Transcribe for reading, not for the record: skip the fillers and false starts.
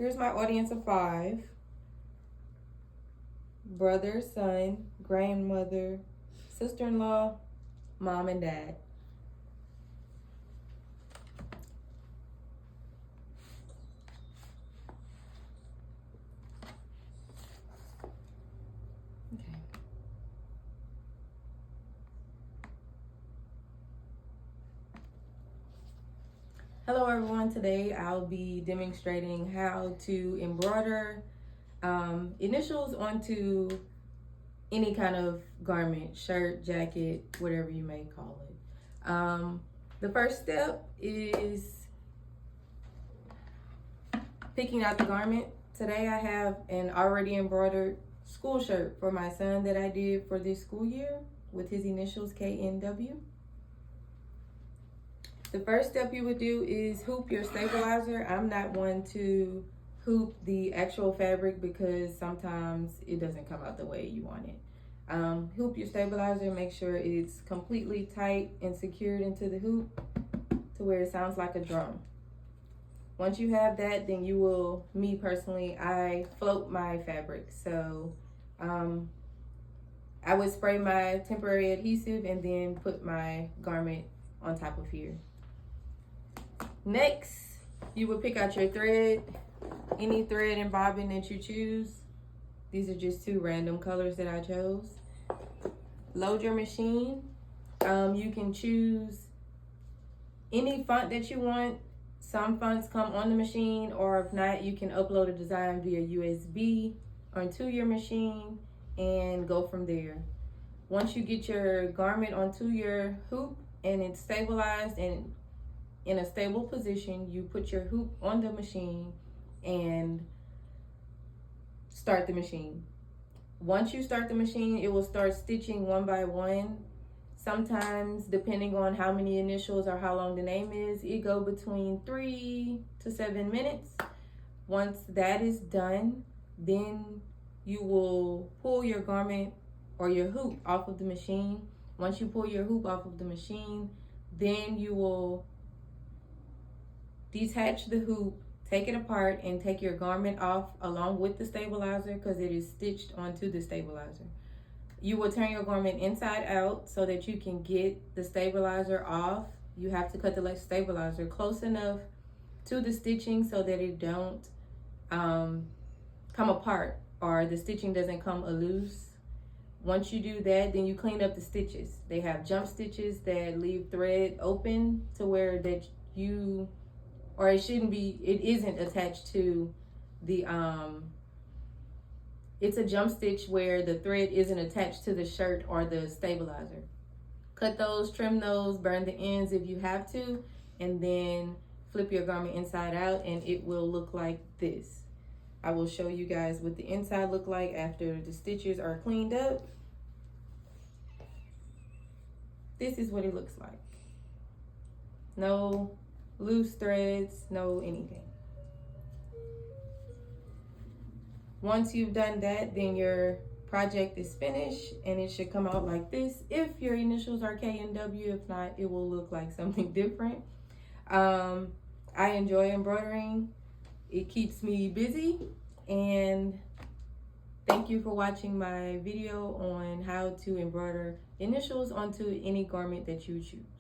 Here's my audience of 5. Brother, son, grandmother, sister-in-law, mom, and dad. Okay. Hello everyone, today I'll be demonstrating how to embroider initials onto any kind of garment, shirt, jacket, whatever you may call it. The first step is picking out the garment. Today I have an already embroidered school shirt for my son that I did for this school year with his initials KNW. The first step you would do is hoop your stabilizer. I'm not one to hoop the actual fabric because sometimes it doesn't come out the way you want it. Hoop your stabilizer, make sure it's completely tight and secured into the hoop to where it sounds like a drum. Once you have that, then you will, me personally, I float my fabric. So I would spray my temporary adhesive and then put my garment on top of here. Next, you would pick out your thread, any thread and bobbin that you choose. These are just 2 random colors that I chose. Load your machine. You can choose any font that you want. Some fonts come on the machine, or if not, you can upload a design via USB onto your machine and go from there. Once you get your garment onto your hoop and it's stabilized and in a stable position, you put your hoop on the machine and start the machine. Once you start the machine, it will start stitching one by one. Sometimes, depending on how many initials or how long the name is, it go between 3 to 7 minutes. Once that is done, then you will pull your garment or your hoop off of the machine. Once you pull your hoop off of the machine, then you will detach the hoop, take it apart, and take your garment off along with the stabilizer because it is stitched onto the stabilizer. You will turn your garment inside out so that you can get the stabilizer off. You have to cut the stabilizer close enough to the stitching so that it don't come apart or the stitching doesn't come loose. Once you do that, then you clean up the stitches. They have jump stitches that leave thread open to where that you, or it shouldn't be, it isn't attached to the, it's a jump stitch where the thread isn't attached to the shirt or the stabilizer. Cut those, trim those, burn the ends if you have to, and then flip your garment inside out and it will look like this. I will show you guys what the inside look like after the stitches are cleaned up. This is what it looks like. No loose threads, no anything. Once you've done that, then your project is finished and it should come out like this. If your initials are K and W, if not, it will look like something different. I enjoy embroidering. It keeps me busy, and thank you for watching my video on how to embroider initials onto any garment that you choose.